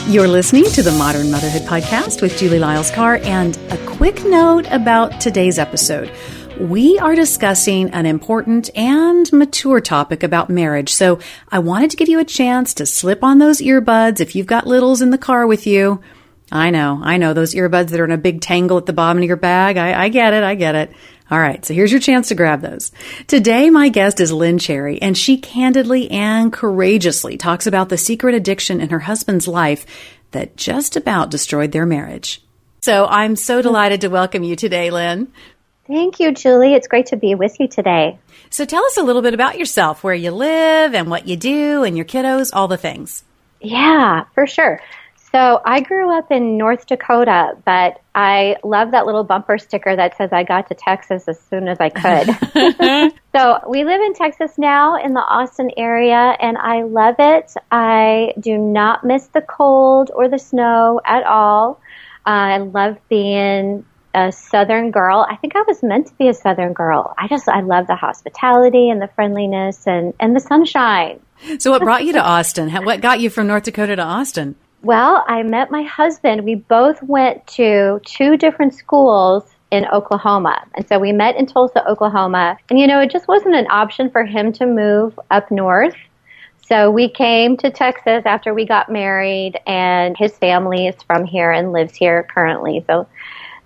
You're listening to the Modern Motherhood Podcast with Julie Lyles Carr, and a quick note about today's episode. We are discussing an important and mature topic about marriage, so I wanted to give you a chance to slip on those earbuds if you've got littles in the car with you. I know, those earbuds that are in a big tangle at the bottom of your bag. I get it. All right, so here's your chance to grab those. Today, my guest is Lynn Cherry, and she candidly and courageously talks about the secret addiction in her husband's life that just about destroyed their marriage. So I'm so delighted to welcome you today, Lynn. Thank you, Julie. It's great to be with you today. So tell us a little bit about yourself, where you live and what you do and your kiddos, all the things. Yeah, for sure. So I grew up in North Dakota, but I love that little bumper sticker that says I got to Texas as soon as I could. So we live in Texas now in the Austin area, and I love it. I do not miss the cold or the snow at all. I love being a Southern girl. I think I was meant to be a Southern girl. I love the hospitality and the friendliness and the sunshine. So what brought you to Austin? What got you from North Dakota to Austin? Well, I met my husband. We both went to two different schools in Oklahoma. And so we met in Tulsa, Oklahoma. And, it just wasn't an option for him to move up north. So we came to Texas after we got married, and his family is from here and lives here currently. So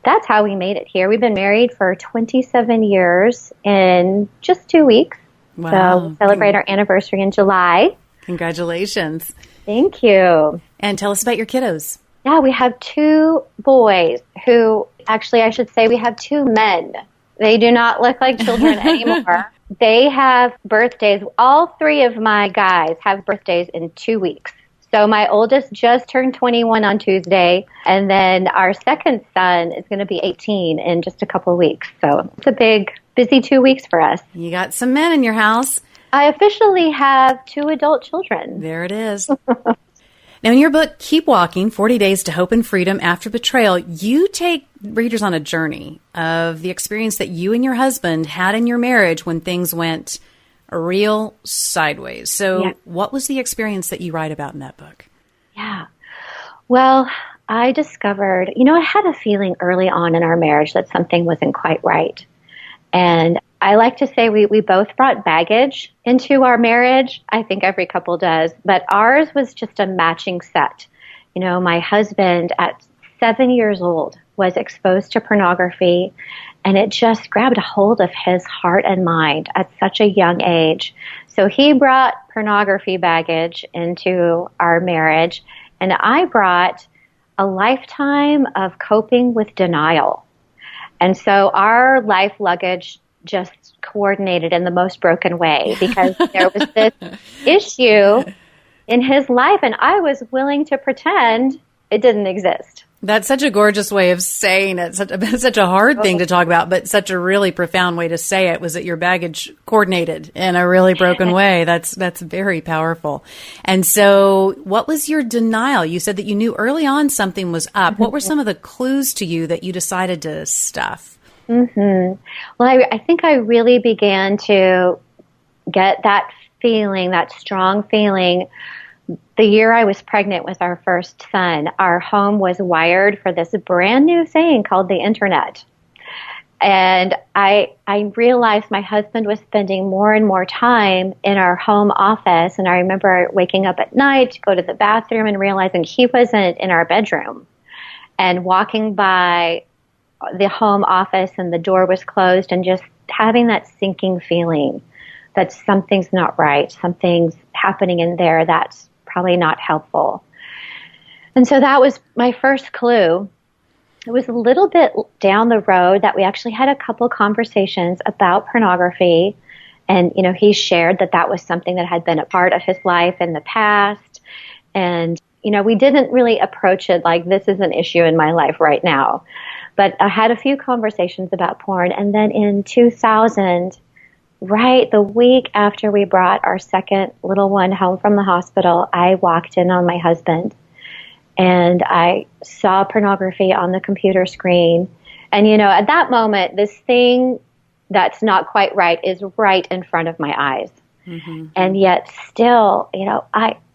that's how we made it here. We've been married for 27 years in just 2 weeks. Wow. So we'll celebrate our anniversary in July. Congratulations. Thank you. And tell us about your kiddos. Yeah, we have two boys who, actually, I should say we have two men. They do not look like children anymore. They have birthdays. All three of my guys have birthdays in 2 weeks. So my oldest just turned 21 on Tuesday, and then our second son is going to be 18 in just a couple of weeks. So it's a big, busy 2 weeks for us. You got some men in your house. I officially have two adult children. There it is. Now, in your book, Keep Walking, 40 Days to Hope and Freedom After Betrayal, you take readers on a journey of the experience that you and your husband had in your marriage when things went real sideways. So What was the experience that you write about in that book? Yeah. Well, I discovered, I had a feeling early on in our marriage that something wasn't quite right. And I like to say we both brought baggage into our marriage. I think every couple does, but ours was just a matching set. My husband at 7 years old was exposed to pornography, and it just grabbed a hold of his heart and mind at such a young age. So he brought pornography baggage into our marriage, and I brought a lifetime of coping with denial. And so our life luggage just coordinated in the most broken way, because there was this issue in his life, and I was willing to pretend it didn't exist. That's such a gorgeous way of saying it. Such a hard thing to talk about, but such a really profound way to say it, was that your baggage coordinated in a really broken way. That's very powerful. And so what was your denial? You said that you knew early on something was up. What were some of the clues to you that you decided to stuff? Well, I think I really began to get that feeling, that strong feeling, the year I was pregnant with our first son. Our home was wired for this brand new thing called the internet. And I realized my husband was spending more and more time in our home office. And I remember waking up at night to go to the bathroom and realizing he wasn't in our bedroom, and walking by the home office and the door was closed, and just having that sinking feeling that something's not right, something's happening in there that's probably not helpful. And so that was my first clue. It was a little bit down the road that we actually had a couple conversations about pornography. And, he shared that was something that had been a part of his life in the past. And, we didn't really approach it like, this is an issue in my life right now. But I had a few conversations about porn. And then in 2000, right the week after we brought our second little one home from the hospital, I walked in on my husband, and I saw pornography on the computer screen. And, at that moment, this thing that's not quite right is right in front of my eyes. Mm-hmm. And yet still,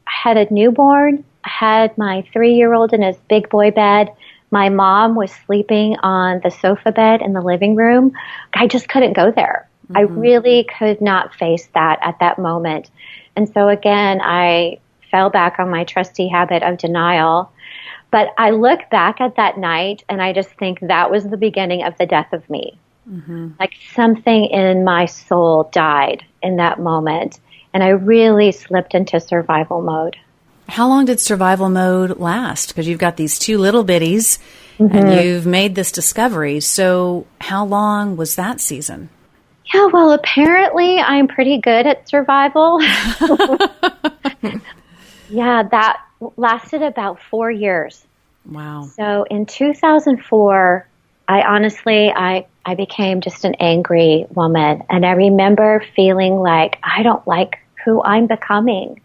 had a newborn. I had my 3-year-old in his big boy bed. My mom was sleeping on the sofa bed in the living room. I just couldn't go there. I really could not face that at that moment. And so again, I fell back on my trusty habit of denial. But I look back at that night and I just think that was the beginning of the death of me. Like something in my soul died in that moment. And I really slipped into survival mode. How long did survival mode last? Because you've got these two little bitties and you've made this discovery. So how long was that season? Yeah, well, apparently I'm pretty good at survival. Yeah, that lasted about 4 years. Wow. So in 2004, I became just an angry woman. And I remember feeling like I don't like who I'm becoming.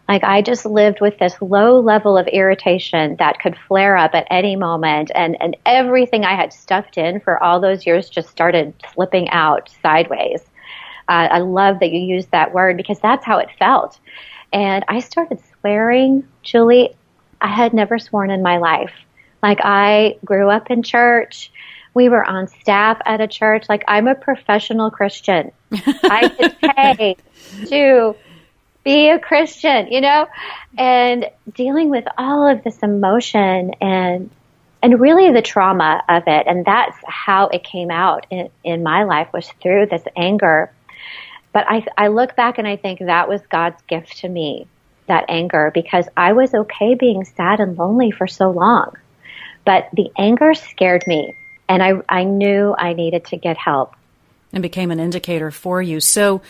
Like I just lived with this low level of irritation that could flare up at any moment. And everything I had stuffed in for all those years just started slipping out sideways. I love that you used that word because that's how it felt. And I started swearing. Julie, I had never sworn in my life. Like I grew up in church. We were on staff at a church. Like I'm a professional Christian. I get paid to be a Christian, you know, and dealing with all of this emotion and really the trauma of it. And that's how it came out in my life, was through this anger. But I look back and I think that was God's gift to me, that anger, because I was okay being sad and lonely for so long. But the anger scared me, and I knew I needed to get help. And became an indicator for you. So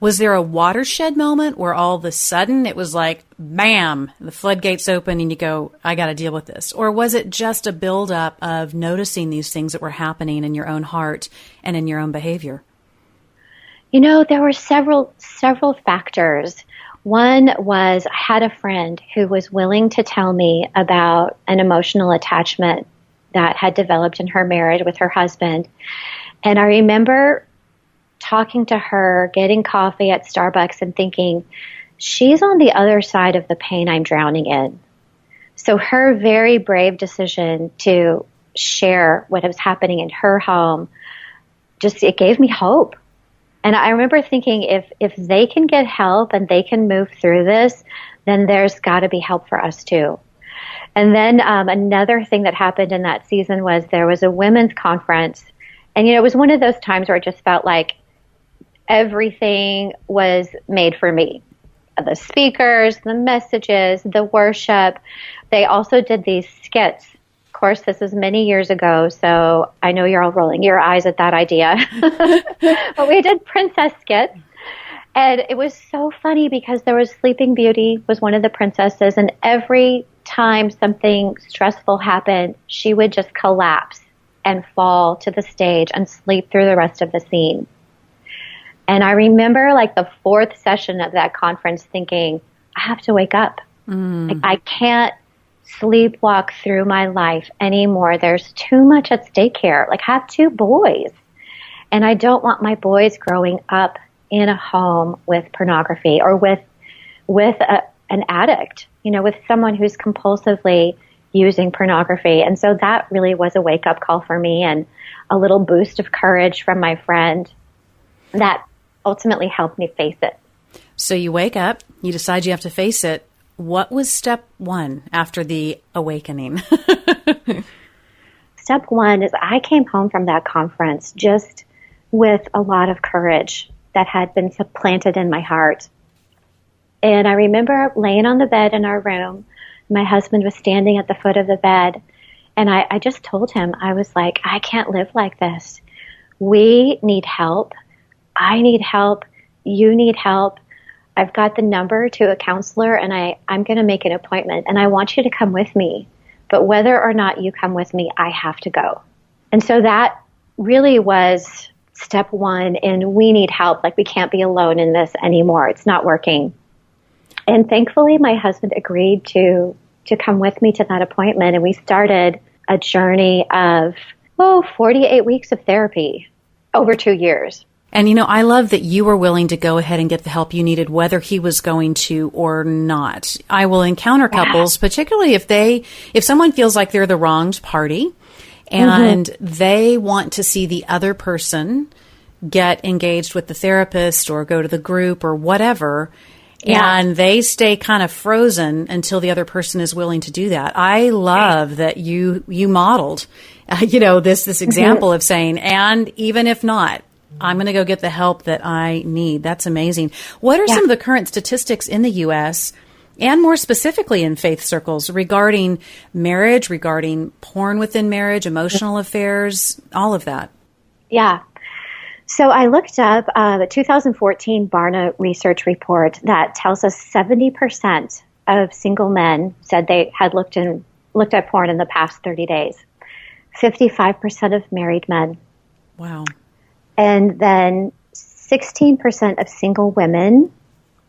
was there a watershed moment where all of a sudden it was like, bam, the floodgates open and you go, I got to deal with this? Or was it just a buildup of noticing these things that were happening in your own heart and in your own behavior? You know, there were several factors. One was I had a friend who was willing to tell me about an emotional attachment that had developed in her marriage with her husband. And I remember talking to her, getting coffee at Starbucks and thinking, she's on the other side of the pain I'm drowning in. So her very brave decision to share what was happening in her home, it gave me hope. And I remember thinking, if they can get help and they can move through this, then there's got to be help for us too. And then another thing that happened in that season was there was a women's conference. And, you know, it was one of those times where it just felt like everything was made for me. The speakers, the messages, the worship. They also did these skits. Of course, this is many years ago, so I know you're all rolling your eyes at that idea. But we did princess skits. And it was so funny because there was Sleeping Beauty was one of the princesses, and every time something stressful happened, she would just collapse and fall to the stage and sleep through the rest of the scene. And I remember like the fourth session of that conference thinking, I have to wake up. Like, I can't sleepwalk through my life anymore. There's too much at stake here. Like, I have 2 boys, and I don't want my boys growing up in a home with pornography or with an addict, you know, with someone who's compulsively using pornography. And so that really was a wake-up call for me and a little boost of courage from my friend that ultimately helped me face it. So you wake up, you decide you have to face it. What was step 1 after the awakening? Step 1 is I came home from that conference just with a lot of courage that had been planted in my heart. And I remember laying on the bed in our room. My husband was standing at the foot of the bed. And I just told him, I was like, I can't live like this. We need help. I need help. You need help. I've got the number to a counselor, and I'm going to make an appointment, and I want you to come with me. But whether or not you come with me, I have to go. And so that really was step 1 in we need help. Like, we can't be alone in this anymore. It's not working. And thankfully, my husband agreed to come with me to that appointment, and we started a journey of, 48 weeks of therapy over 2 years. And, I love that you were willing to go ahead and get the help you needed, whether he was going to or not. I will encounter couples, particularly if someone feels like they're the wronged party and they want to see the other person get engaged with the therapist or go to the group or whatever, and they stay kind of frozen until the other person is willing to do that. I love that you modeled, this example of saying, and even if not, I'm going to go get the help that I need. That's amazing. What are some of the current statistics in the U.S. and more specifically in faith circles regarding marriage, regarding porn within marriage, emotional affairs, all of that? Yeah. So I looked up the 2014 Barna research report that tells us 70% of single men said they had looked at porn in the past 30 days. 55% of married men. Wow. And then 16% of single women,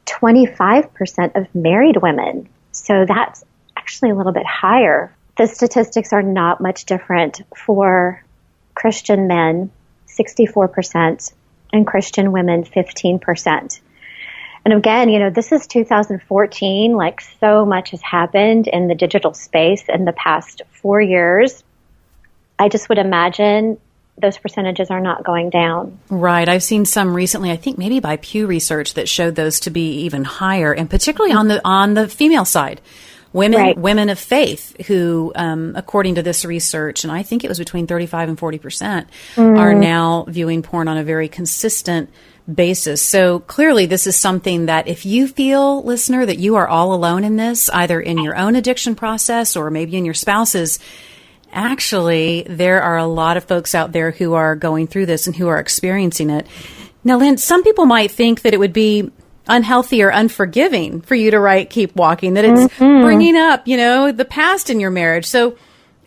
25% of married women. So that's actually a little bit higher. The statistics are not much different for Christian men, 64%, and Christian women, 15%. And again, this is 2014, like so much has happened in the digital space in the past 4 years. I just would imagine those percentages are not going down. Right. I've seen some recently, I think maybe by Pew Research, that showed those to be even higher, and particularly on the female side. Women of faith who, according to this research, and I think it was between 35 and 40%, are now viewing porn on a very consistent basis. So clearly this is something that if you feel, listener, that you are all alone in this, either in your own addiction process or maybe in your spouse's, actually, there are a lot of folks out there who are going through this and who are experiencing it. Now, Lynn, some people might think that it would be unhealthy or unforgiving for you to write Keep Walking, that it's bringing up, the past in your marriage. So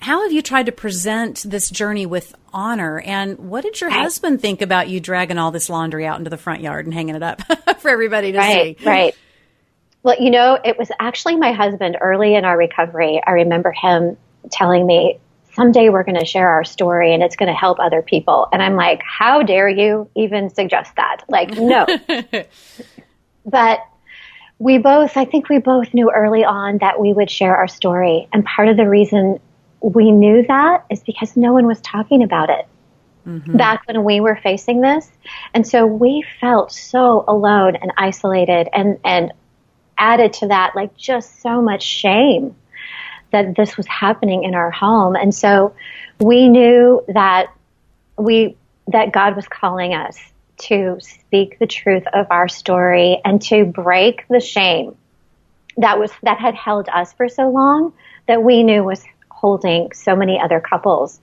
how have you tried to present this journey with honor? And what did your husband think about you dragging all this laundry out into the front yard and hanging it up for everybody to see? Right. Well, it was actually my husband early in our recovery. I remember him telling me, someday we're going to share our story and it's going to help other people. And I'm like, how dare you even suggest that? Like, no. But I think we both knew early on that we would share our story. And part of the reason we knew that is because no one was talking about it back when we were facing this. And so we felt so alone and isolated, and added to that, like, just so much shame that this was happening in our home. And so we knew that God was calling us to speak the truth of our story and to break the shame that had held us for so long, that we knew was holding so many other couples.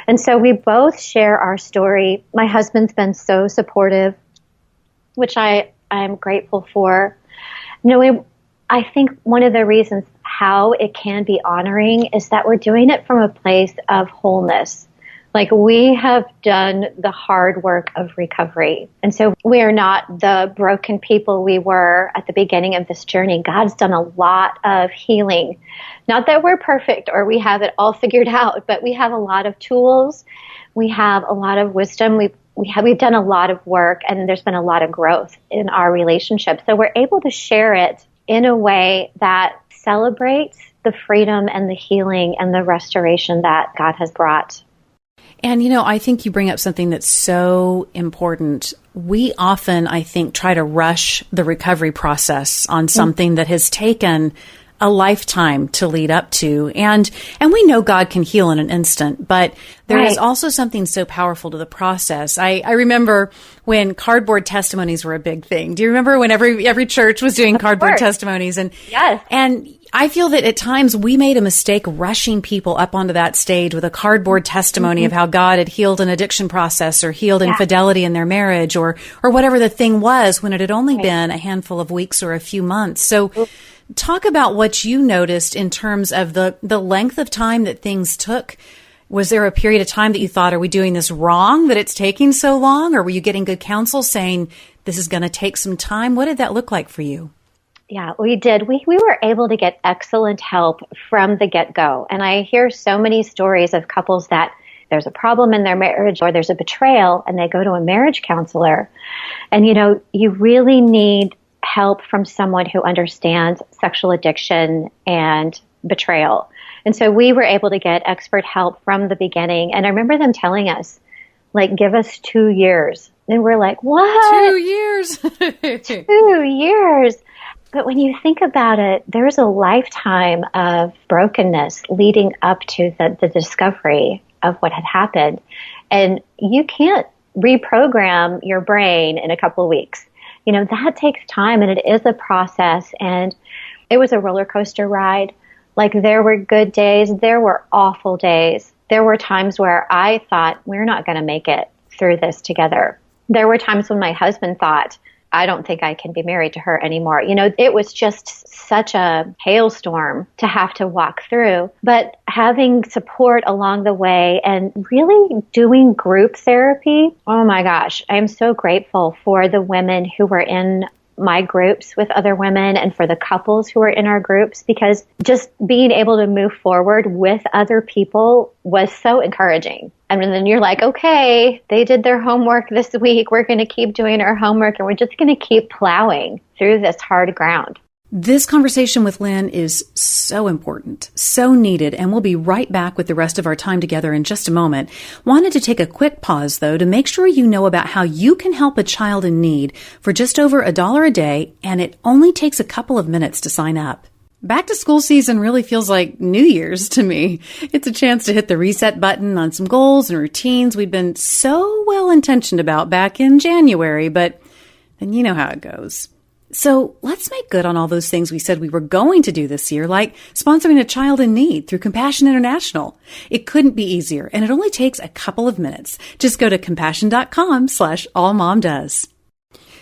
And so we both share our story. My husband's been so supportive, which I am grateful for. I think one of the reasons how it can be honoring is that we're doing it from a place of wholeness. Like, we have done the hard work of recovery. And so we are not the broken people we were at the beginning of this journey. God's done a lot of healing. Not that we're perfect or we have it all figured out, but we have a lot of tools. We have a lot of wisdom. We've done a lot of work, and there's been a lot of growth in our relationship. So we're able to share it in a way that celebrates the freedom and the healing and the restoration that God has brought. And, I think you bring up something that's so important. We often, I think, try to rush the recovery process on something that has taken a lifetime to lead up to. And we know God can heal in an instant, but there is also something so powerful to the process. I remember when cardboard testimonies were a big thing. Do you remember when every church was doing cardboard testimonies? And yes. And I feel that at times we made a mistake rushing people up onto that stage with a cardboard testimony of how God had healed an addiction process or healed infidelity in their marriage or whatever the thing was, when it had only been a handful of weeks or a few months. So talk about what you noticed in terms of the length of time that things took. Was there a period of time that you thought, are we doing this wrong, that it's taking so long? Or were you getting good counsel saying this is going to take some time? What did that look like for you? Yeah, we did. We were able to get excellent help from the get-go. And I hear so many stories of couples that there's a problem in their marriage or there's a betrayal and they go to a marriage counselor. And, you really need help from someone who understands sexual addiction and betrayal. And so we were able to get expert help from the beginning. And I remember them telling us, give us 2 years. And we're like, what? 2 years? 2 years. But when you think about it, there's a lifetime of brokenness leading up to the discovery of what had happened. And you can't reprogram your brain in a couple of weeks. That takes time, and it is a process. And it was a roller coaster ride. There were good days. There were awful days. There were times where I thought, we're not going to make it through this together. There were times when my husband thought, I don't think I can be married to her anymore. It was just such a hailstorm to have to walk through. But having support along the way and really doing group therapy, oh my gosh, I'm so grateful for the women who were in my groups with other women and for the couples who were in our groups, because just being able to move forward with other people was so encouraging. And then you're like, okay, they did their homework this week. We're going to keep doing our homework and we're just going to keep plowing through this hard ground. This conversation with Lynn is so important, so needed, and we'll be right back with the rest of our time together in just a moment. Wanted to take a quick pause, though, to make sure you know about how you can help a child in need for just over $1 a day, and it only takes a couple of minutes to sign up. Back to school season really feels like New Year's to me. It's a chance to hit the reset button on some goals and routines we'd been so well intentioned about back in January, but then you know how it goes. So let's make good on all those things we said we were going to do this year, like sponsoring a child in need through Compassion International. It couldn't be easier, and it only takes a couple of minutes. Just go to compassion.com/AllMomDoes.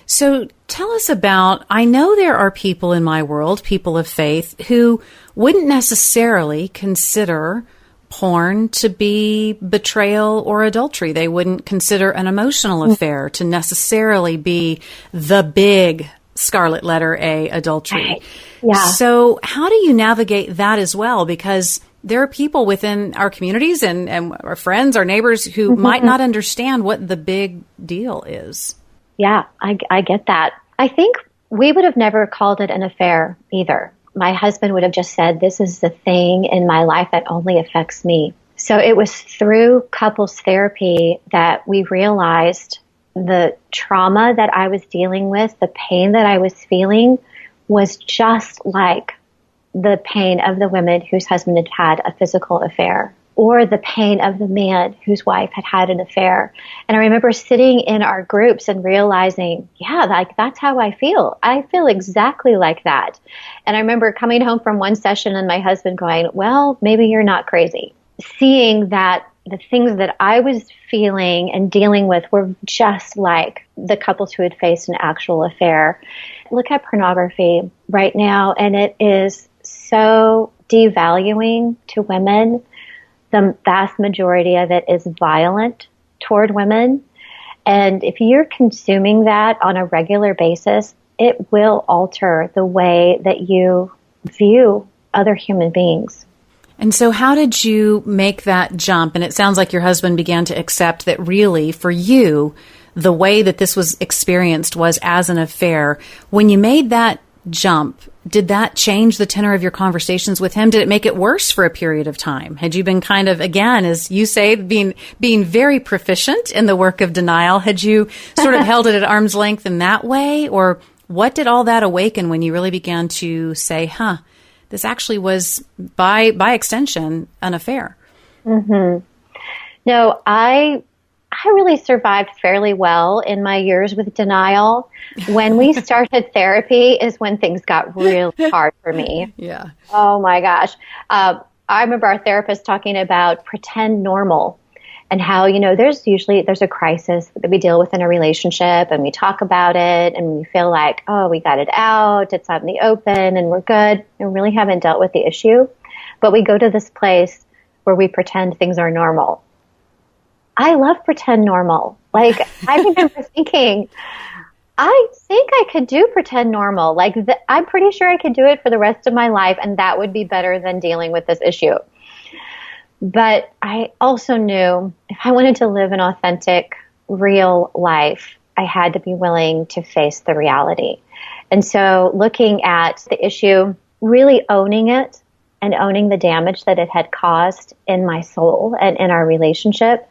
So tell us about, I know there are people in my world, people of faith, who wouldn't necessarily consider porn to be betrayal or adultery. They wouldn't consider an emotional affair to necessarily be the big scarlet letter A, adultery. Right. Yeah. So how do you navigate that as well? Because there are people within our communities and our friends, our neighbors who might not understand what the big deal is. Yeah, I get that. I think we would have never called it an affair either. My husband would have just said, this is the thing in my life that only affects me. So it was through couples therapy that we realized the trauma that I was dealing with, the pain that I was feeling, was just like the pain of the women whose husband had had a physical affair, or the pain of the man whose wife had had an affair. And I remember sitting in our groups and realizing, yeah, that's how I feel. I feel exactly like that. And I remember coming home from one session and my husband going, well, maybe you're not crazy. Seeing that the things that I was feeling and dealing with were just like the couples who had faced an actual affair. Look at pornography right now, and it is so devaluing to women. The vast majority of it is violent toward women. And if you're consuming that on a regular basis, it will alter the way that you view other human beings. And so how did you make that jump? And it sounds like your husband began to accept that really, for you, the way that this was experienced was as an affair. When you made that jump, did that change the tenor of your conversations with him? Did it make it worse for a period of time? Had you been kind of, again, as you say, being very proficient in the work of denial? Had you sort of held it at arm's length in that way? Or what did all that awaken when you really began to say, this actually was, by extension, an affair? Mm-hmm. No, I really survived fairly well in my years with denial. When we started therapy is when things got really hard for me. Yeah. Oh my gosh. I remember our therapist talking about pretend normal and how, there's a crisis that we deal with in a relationship and we talk about it and we feel like, oh, we got it out, it's out in the open and we're good and really haven't dealt with the issue. But we go to this place where we pretend things are normal. I love pretend normal. I remember thinking, I think I could do pretend normal. I'm pretty sure I could do it for the rest of my life and that would be better than dealing with this issue. But I also knew if I wanted to live an authentic, real life, I had to be willing to face the reality. And so looking at the issue, really owning it and owning the damage that it had caused in my soul and in our relationship,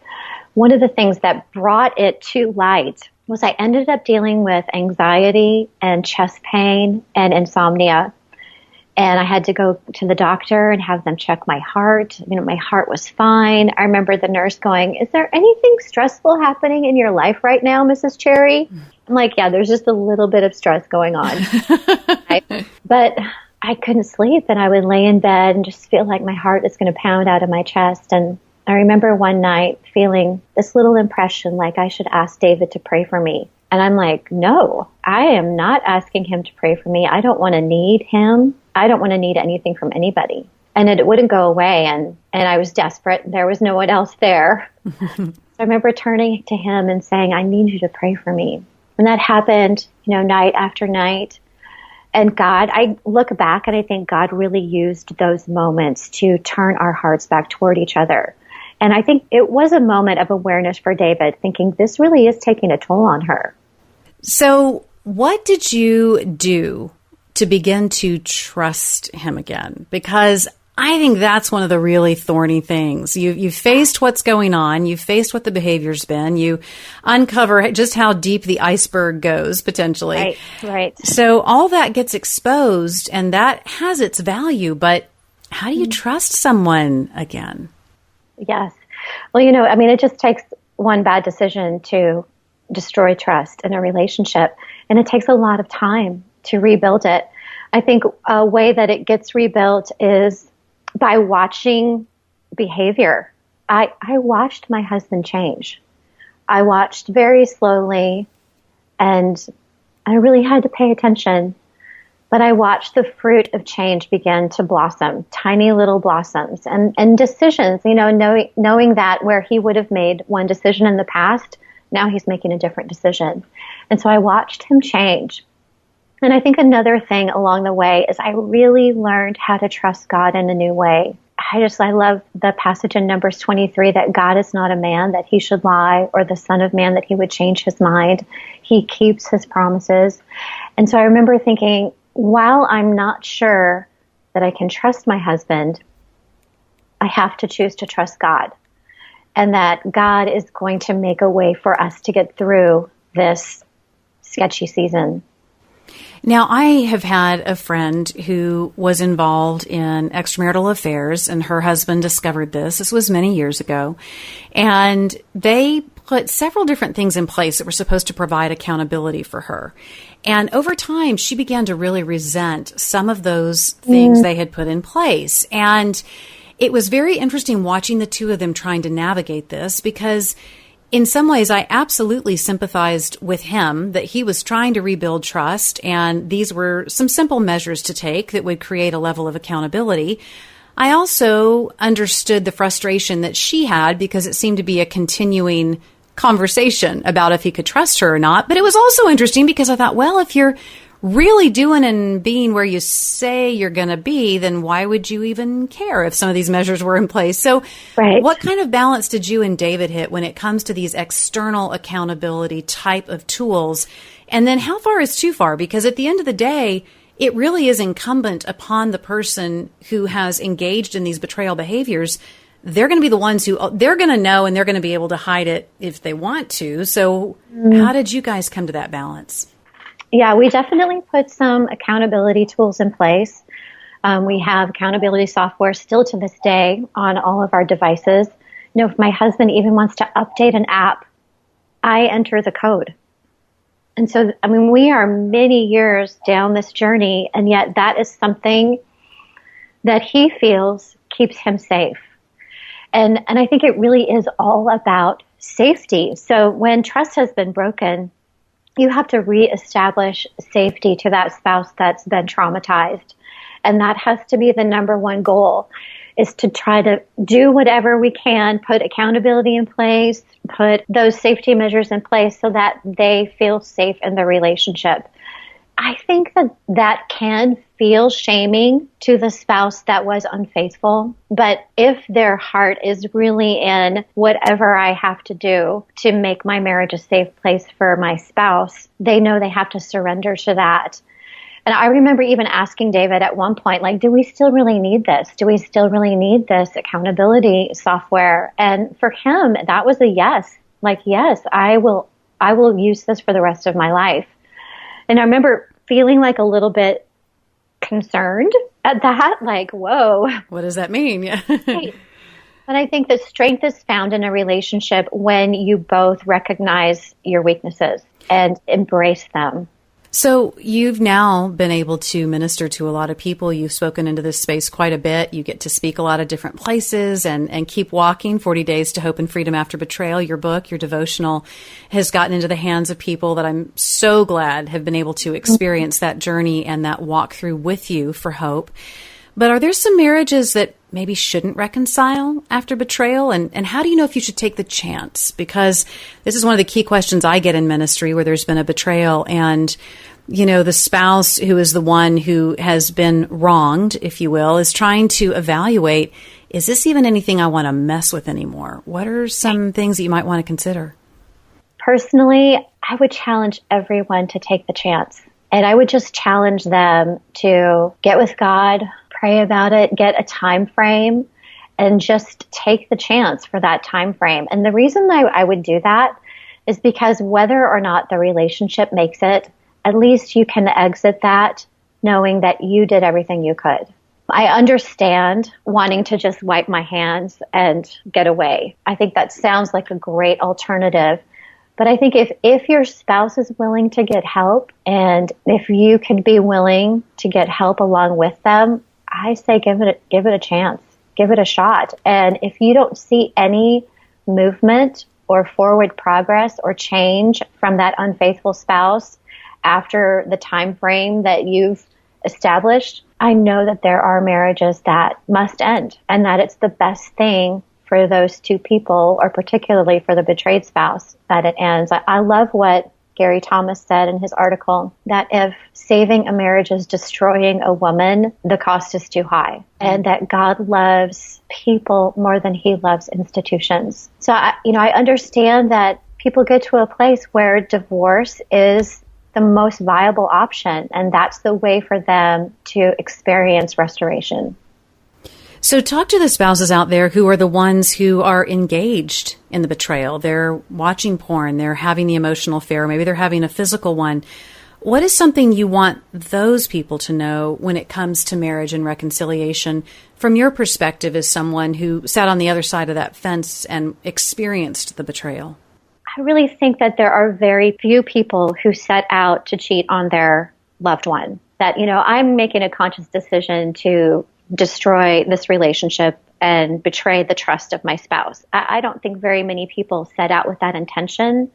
one of the things that brought it to light was I ended up dealing with anxiety and chest pain and insomnia. And I had to go to the doctor and have them check my heart. My heart was fine. I remember the nurse going, "Is there anything stressful happening in your life right now, Mrs. Cherry?" I'm like, "Yeah, there's just a little bit of stress going on." But I couldn't sleep, and I would lay in bed and just feel like my heart is going to pound out of my chest. And I remember one night feeling this little impression like I should ask David to pray for me. And I'm like, no, I am not asking him to pray for me. I don't want to need him. I don't want to need anything from anybody. And it wouldn't go away. And I was desperate. There was no one else there. So I remember turning to him and saying, "I need you to pray for me." And that happened, night after night. And God, I look back and I think God really used those moments to turn our hearts back toward each other. And I think it was a moment of awareness for David, thinking this really is taking a toll on her. So what did you do to begin to trust him again? Because I think that's one of the really thorny things. You've faced what's going on. You've faced what the behavior's been. You uncover just how deep the iceberg goes, potentially. Right. So all that gets exposed, and that has its value. But how do you trust someone again? Yes. Well, it just takes one bad decision to destroy trust in a relationship. And it takes a lot of time to rebuild it. I think a way that it gets rebuilt is by watching behavior. I watched my husband change. I watched very slowly, and I really had to pay attention. But I watched the fruit of change begin to blossom, tiny little blossoms, and decisions, knowing that where he would have made one decision in the past, now he's making a different decision. And so I watched him change. And I think another thing along the way is I really learned how to trust God in a new way. I love the passage in Numbers 23 that God is not a man that he should lie, or the son of man that he would change his mind. He keeps his promises. And so I remember thinking, while I'm not sure that I can trust my husband, I have to choose to trust God. And that God is going to make a way for us to get through this sketchy season. Now, I have had a friend who was involved in extramarital affairs, and her husband discovered this. This was many years ago. And they put several different things in place that were supposed to provide accountability for her. And over time, she began to really resent some of those things they had put in place. And it was very interesting watching the two of them trying to navigate this, because in some ways, I absolutely sympathized with him that he was trying to rebuild trust, and these were some simple measures to take that would create a level of accountability. I also understood the frustration that she had because it seemed to be a continuing conversation about if he could trust her or not. But it was also interesting because I thought, well, if you're really doing and being where you say you're going to be, then why would you even care if some of these measures were in place? So What kind of balance did you and David hit when it comes to these external accountability type of tools? And then how far is too far? Because at the end of the day, it really is incumbent upon the person who has engaged in these betrayal behaviors. They're going to be the ones who they're going to know, and they're going to be able to hide it if they want to. So how did you guys come to that balance? Yeah, we definitely put some accountability tools in place. We have accountability software still to this day on all of our devices. If my husband even wants to update an app, I enter the code. And so, we are many years down this journey, and yet that is something that he feels keeps him safe. And I think it really is all about safety. So when trust has been broken, you have to reestablish safety to that spouse that's been traumatized. And that has to be the number one goal, is to try to do whatever we can, put accountability in place, put those safety measures in place so that they feel safe in the relationship. I think that can feel shaming to the spouse that was unfaithful. But if their heart is really in whatever I have to do to make my marriage a safe place for my spouse, they know they have to surrender to that. And I remember even asking David at one point, like, do we still really need this? Do we still really need this accountability software? And for him, that was a yes. Like, yes, I will use this for the rest of my life. And I remember feeling like a little bit concerned at that, like, whoa. What does that mean? Yeah. Right. But I think that strength is found in a relationship when you both recognize your weaknesses and embrace them. So you've now been able to minister to a lot of people. You've spoken into this space quite a bit. You get to speak a lot of different places and keep walking. 40 Days to Hope and Freedom After Betrayal, your book, your devotional, has gotten into the hands of people that I'm so glad have been able to experience that journey and that walk through with you for hope. But are there some marriages that maybe shouldn't reconcile after betrayal? And how do you know if you should take the chance? Because this is one of the key questions I get in ministry where there's been a betrayal and, you know, the spouse who is the one who has been wronged, if you will, is trying to evaluate, is this even anything I want to mess with anymore? What are some things that you might want to consider? Personally, I would challenge everyone to take the chance. And I would just challenge them to get with God, pray about it, get a time frame, and just take the chance for that time frame. And the reason I would do that is because whether or not the relationship makes it, at least you can exit that knowing that you did everything you could. I understand wanting to just wipe my hands and get away. I think that sounds like a great alternative. But I think if your spouse is willing to get help and if you can be willing to get help along with them, I say give it a chance, give it a shot. And if you don't see any movement or forward progress or change from that unfaithful spouse after the time frame that you've established, I know that there are marriages that must end and that it's the best thing for those two people, or particularly for the betrayed spouse, that it ends. I love what Gary Thomas said in his article, that if saving a marriage is destroying a woman, the cost is too high, and that God loves people more than he loves institutions. So, I understand that people get to a place where divorce is the most viable option, and that's the way for them to experience restoration. So talk to the spouses out there who are the ones who are engaged in the betrayal. They're watching porn, they're having the emotional affair, maybe they're having a physical one. What is something you want those people to know when it comes to marriage and reconciliation from your perspective as someone who sat on the other side of that fence and experienced the betrayal? I really think that there are very few people who set out to cheat on their loved one. That, I'm making a conscious decision to destroy this relationship and betray the trust of my spouse. I don't think very many people set out with that intention.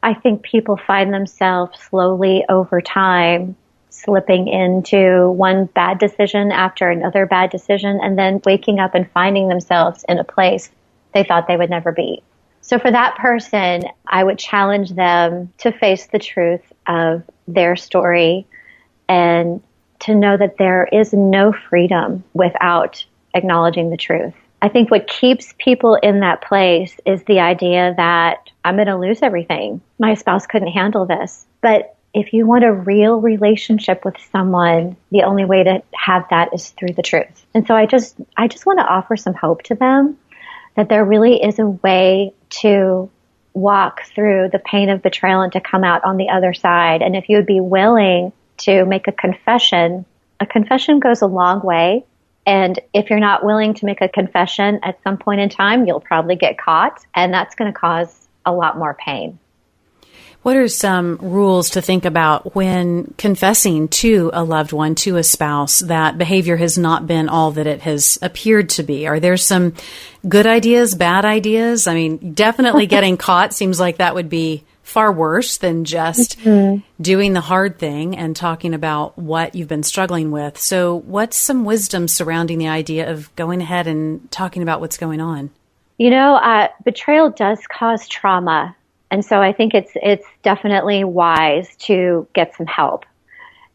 I think people find themselves slowly over time slipping into one bad decision after another bad decision and then waking up and finding themselves in a place they thought they would never be. So for that person, I would challenge them to face the truth of their story and to know that there is no freedom without acknowledging the truth. I think what keeps people in that place is the idea that I'm going to lose everything. My spouse couldn't handle this. But if you want a real relationship with someone, the only way to have that is through the truth. And so I just want to offer some hope to them that there really is a way to walk through the pain of betrayal and to come out on the other side. And if you would be willing to make a confession goes a long way. And if you're not willing to make a confession at some point in time, you'll probably get caught, and that's going to cause a lot more pain. What are some rules to think about when confessing to a loved one, to a spouse, that behavior has not been all that it has appeared to be? Are there some good ideas, bad ideas? I mean, definitely getting caught seems like that would be far worse than just doing the hard thing and talking about what you've been struggling with. So what's some wisdom surrounding the idea of going ahead and talking about what's going on? Betrayal does cause trauma. And so I think it's definitely wise to get some help.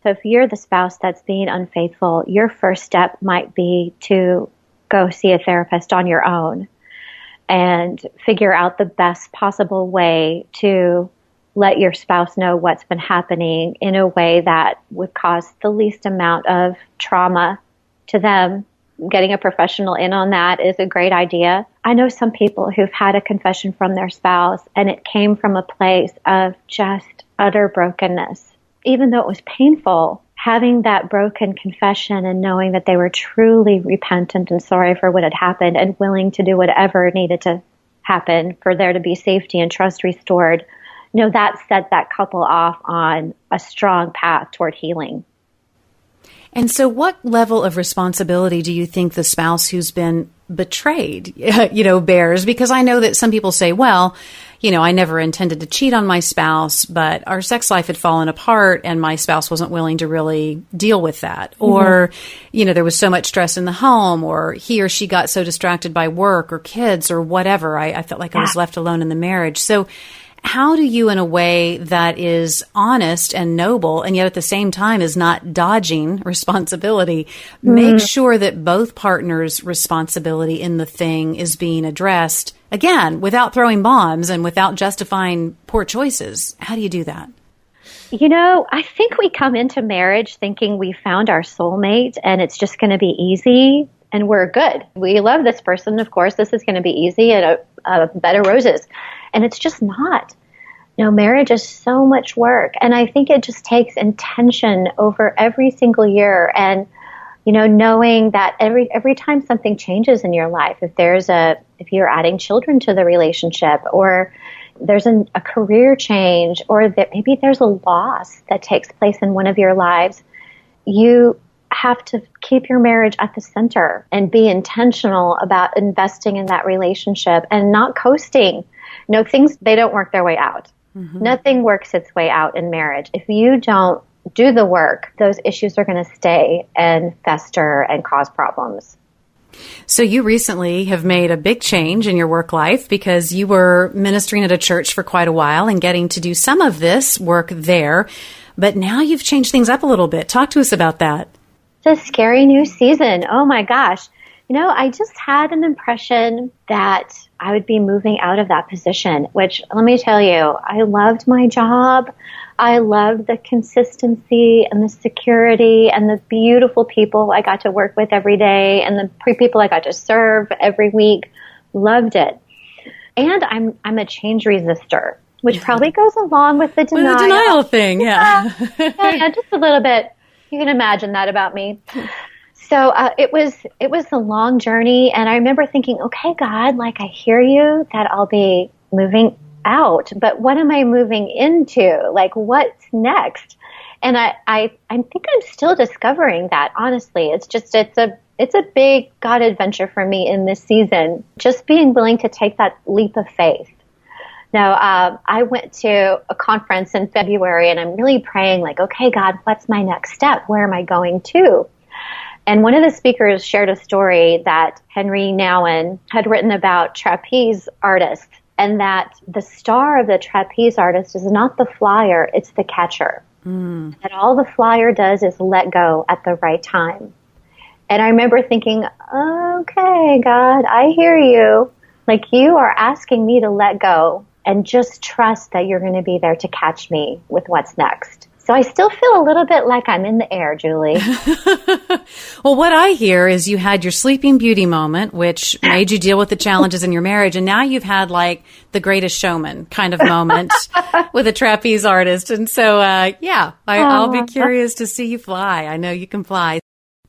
So if you're the spouse that's being unfaithful, your first step might be to go see a therapist on your own and figure out the best possible way to let your spouse know what's been happening in a way that would cause the least amount of trauma to them. Getting a professional in on that is a great idea. I know some people who've had a confession from their spouse, and it came from a place of just utter brokenness. Even though it was painful, having that broken confession and knowing that they were truly repentant and sorry for what had happened and willing to do whatever needed to happen for there to be safety and trust restored, that set that couple off on a strong path toward healing. And so what level of responsibility do you think the spouse who's been betrayed, bears? Because I know that some people say, well, I never intended to cheat on my spouse, but our sex life had fallen apart and my spouse wasn't willing to really deal with that. Mm-hmm. Or, there was so much stress in the home, or he or she got so distracted by work or kids or whatever. I felt like I was left alone in the marriage. So how do you, in a way that is honest and noble, and yet at the same time is not dodging responsibility, make sure that both partners' responsibility in the thing is being addressed, again, without throwing bombs and without justifying poor choices? How do you do that? I think we come into marriage thinking we found our soulmate and it's just going to be easy and we're good. We love this person. Of course, this is going to be easy and a bed of roses. And it's just not. Marriage is so much work. And I think it just takes intention over every single year. And, knowing that every time something changes in your life, if you're adding children to the relationship, or there's a career change, or that maybe there's a loss that takes place in one of your lives, you have to keep your marriage at the center and be intentional about investing in that relationship and not coasting. Things, they don't work their way out. Mm-hmm. Nothing works its way out in marriage. If you don't do the work, those issues are going to stay and fester and cause problems. So you recently have made a big change in your work life because you were ministering at a church for quite a while and getting to do some of this work there. But now you've changed things up a little bit. Talk to us about that. It's a scary new season. Oh my gosh. I just had an impression that I would be moving out of that position, which, let me tell you, I loved my job. I loved the consistency and the security and the beautiful people I got to work with every day and the people I got to serve every week. Loved it. And I'm a change resistor, which probably goes along with the denial. With the denial thing, yeah. Yeah, just a little bit. You can imagine that about me. So it was a long journey, and I remember thinking, okay, God, I hear you that I'll be moving out, but what am I moving into? What's next? And I think I'm still discovering that, honestly. It's a big God adventure for me in this season, just being willing to take that leap of faith. Now, I went to a conference in February, and I'm really praying, okay, God, what's my next step? Where am I going to? And one of the speakers shared a story that Henry Nouwen had written about trapeze artists, and that the star of the trapeze artist is not the flyer, it's the catcher. And all the flyer does is let go at the right time. And I remember thinking, okay, God, I hear you. You are asking me to let go and just trust that you're going to be there to catch me with what's next. So I still feel a little bit like I'm in the air, Julie. Well, what I hear is you had your Sleeping Beauty moment, which made you deal with the challenges in your marriage. And now you've had the Greatest Showman kind of moment with a trapeze artist. And so, I'll be curious to see you fly. I know you can fly.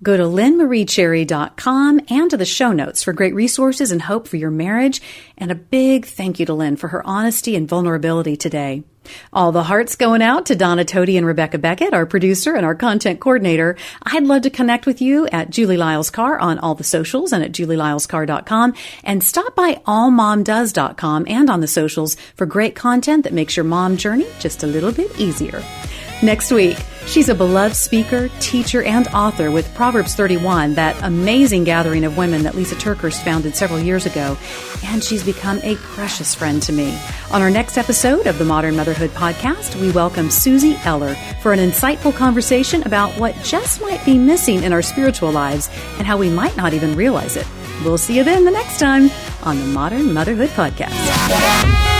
Go to LynnMarieCherry.com and to the show notes for great resources and hope for your marriage. And a big thank you to Lynn for her honesty and vulnerability today. All the hearts going out to Donna Tody and Rebecca Beckett, our producer and our content coordinator. I'd love to connect with you at Julie Lyles Carr on all the socials and at JulieLylesCarr.com. And stop by AllMomDoes.com and on the socials for great content that makes your mom journey just a little bit easier. Next week, she's a beloved speaker, teacher, and author with Proverbs 31, that amazing gathering of women that Lisa TerKeurst founded several years ago, and she's become a precious friend to me. On our next episode of the Modern Motherhood Podcast, we welcome Susie Eller for an insightful conversation about what just might be missing in our spiritual lives and how we might not even realize it. We'll see you then the next time on the Modern Motherhood Podcast.